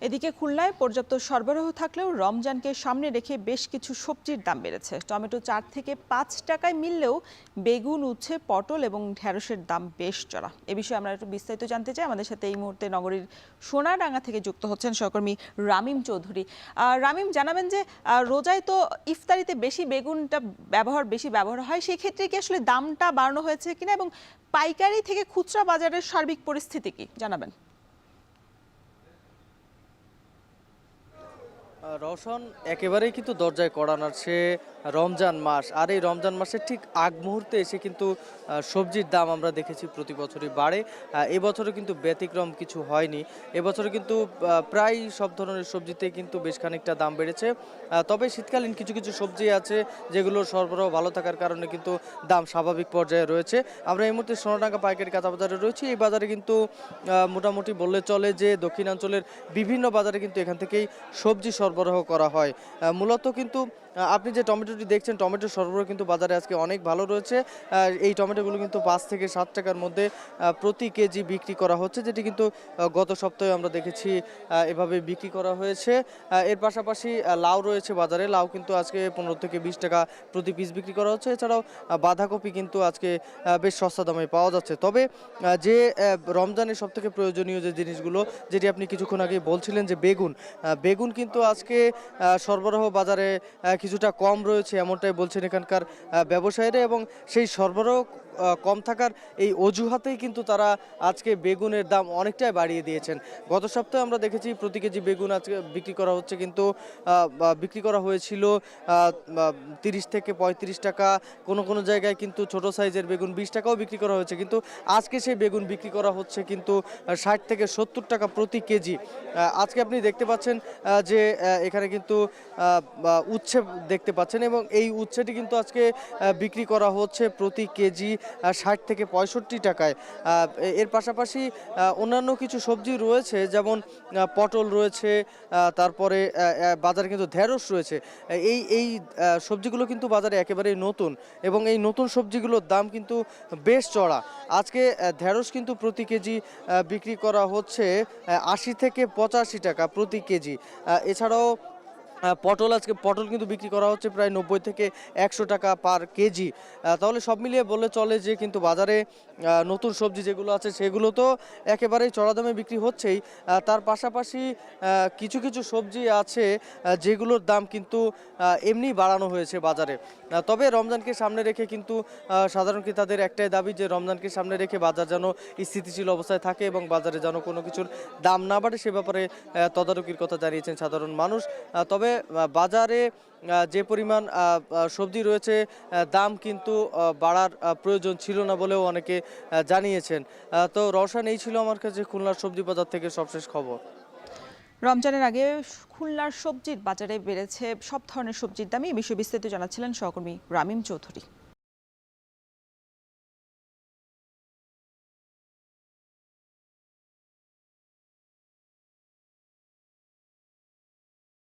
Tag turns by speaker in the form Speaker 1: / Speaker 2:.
Speaker 1: এদিকে খুলনায় পর্যাপ্ত সরবরাহ থাকলেও রমজানকে সামনে রেখে বেশ কিছু সবজির দাম বেড়েছে। টমেটো 4 থেকে 5 টাকায় মিললেও বেগুন, উচ্ছে, পটল এবং ঢেঁড়সের দাম বেশ চড়া। এ বিষয়ে আমরা একটু বিস্তারিত জানতে চাই। আমাদের সাথে এই মুহূর্তে নগরীর সোনাডাঙ্গা থেকে যুক্ত হচ্ছেন সহকর্মী রামিম চৌধুরী। রামিম, জানাবেন যে রোজায় তো ইফতারিতে বেগুনটা বেশি ব্যবহার হয়, সেই ক্ষেত্রে কি আসলে দামটা বাড়ানো হয়েছে কিনা এবং পাইকারি থেকে খুচরা বাজারের সার্বিক পরিস্থিতি কি জানাবেন?
Speaker 2: রওশন, একেবারেই কিন্তু দরজায় কড়া নাড়ছে রমজান মাস। আর এই রমজান মাসের ঠিক আগ মুহূর্তে এসে কিন্তু সবজির দাম আমরা দেখেছি প্রতি বছরই বাড়ে। এবছরও কিন্তু ব্যতিক্রম কিছু হয়নি। এবছরে কিন্তু প্রায় সব ধরনের সবজিতে কিন্তু বেশ খানিকটা দাম বেড়েছে। তবে শীতকালীন কিছু কিছু সবজি আছে যেগুলোর সরবরাহ ভালো থাকার কারণে কিন্তু দাম স্বাভাবিক পর্যায়ে রয়েছে। আমরা এই মুহূর্তে সোনাডাঙ্গা পাইকারি কাঁচা বাজারে রয়েছি। এই বাজারে কিন্তু মোটামুটি বললে চলে যে দক্ষিণাঞ্চলের বিভিন্ন বাজারে কিন্তু এখান থেকেই সবজি সরবরাহ করা হয়। মূলত কিন্তু আপনি যে টমেটোটি দেখছেন, টমেটোর সরবরাহ কিন্তু বাজারে আজকে অনেক ভালো রয়েছে। এই টমেটোগুলো কিন্তু 5 থেকে 7 টাকার মধ্যে প্রতি কেজি বিক্রি করা হচ্ছে, যেটি কিন্তু গত সপ্তাহে আমরা দেখেছি এভাবে বিক্রি করা হয়েছে। এর পাশাপাশি লাউ রয়েছে বাজারে। লাউ কিন্তু আজকে 15 থেকে 20 টাকা প্রতি পিস বিক্রি করা হচ্ছে। এছাড়াও বাঁধাকপি কিন্তু আজকে বেশ সস্তা দামে পাওয়া যাচ্ছে। তবে যে রমজানের সবথেকে প্রয়োজনীয় যে জিনিসগুলো, যেটি আপনি কিছুক্ষণ আগে বলছিলেন যে বেগুন কিন্তু আজকে সরবরাহ বাজারে কিছুটা কম রয়েছে, এমনটাই বলছেন এখানকার ব্যবসায়ীরা। এবং সেই সরবরাহ কম থাকার এই অজুহাতেই কিন্তু তারা আজকে বেগুনের দাম অনেকটাই বাড়িয়ে দিয়েছেন। গত সপ্তাহে আমরা দেখেছি প্রতি কেজি বেগুন আজকে বিক্রি করা হচ্ছে, কিন্তু বিক্রি করা হয়েছিল 30 থেকে 35 টাকা। কোনো কোনো জায়গায় কিন্তু ছোট সাইজের বেগুন 20 টাকাও বিক্রি করা হয়েছে, কিন্তু আজকে সেই বেগুন বিক্রি করা হচ্ছে কিন্তু 60 থেকে 70 টাকা প্রতি কেজি। আজকে আপনি দেখতে পাচ্ছেন যে এখানে কিন্তু উচ্ছে দেখতে পাচ্ছেন, এবং এই উচ্ছেটি কিন্তু আজকে বিক্রি করা হচ্ছে প্রতি কেজি 60 থেকে 65 টাকায়। এর পাশাপাশি অন্যান্য কিছু সবজি রয়েছে, যেমন পটল রয়েছে, তারপরে বাজারে কিন্তু ঢেঁড়স রয়েছে। এই সবজিগুলো কিন্তু বাজারে একেবারেই নতুন, এবং এই নতুন সবজিগুলোর দাম কিন্তু বেশ চড়া। আজকে ঢেঁড়স কিন্তু প্রতি কেজি বিক্রি করা হচ্ছে 80 থেকে 85 টাকা প্রতি কেজি। এছাড়াও পটল কিন্তু বিক্রি করা হচ্ছে প্রায় 90 থেকে 100 টাকা পার কেজি। তাহলে সব মিলিয়ে বললে চলে যে কিন্তু বাজারে নতুন সবজি যেগুলো আছে সেগুলো তো একেবারেই চড়া দামে বিক্রি হচ্ছেই। তার পাশাপাশি কিছু কিছু সবজি আছে যেগুলোর দাম কিন্তু এমনি বাড়ানো হয়েছে বাজারে। তবে রমজানকে সামনে রেখে কিন্তু সাধারণ ক্রেতাদের একটাই দাবি যে রমজানকে সামনে রেখে বাজার যেন স্থিতিশীল অবস্থায় থাকে এবং বাজারে যেন কোনো কিছুর দাম না বাড়ে, সে ব্যাপারে তদারকির কথা জানিয়েছেন সাধারণ মানুষ। তবে বাজারে যে পরিমাণ সবজি রয়েছে, দাম কিন্তু বাড়ার প্রয়োজন ছিল না বলেও অনেকে জানিয়েছেন। তো রওশন, এই ছিল আমার কাছে খুলনার সবজি বাজার থেকে সবশেষ খবর।
Speaker 1: রমজানের আগে খুলনার সবজির বাজারে বেড়েছে সব ধরনের সবজির দামই। এই বিষয়ে বিস্তারিত জানাচ্ছিলেন সহকর্মী রামিম চৌধুরী।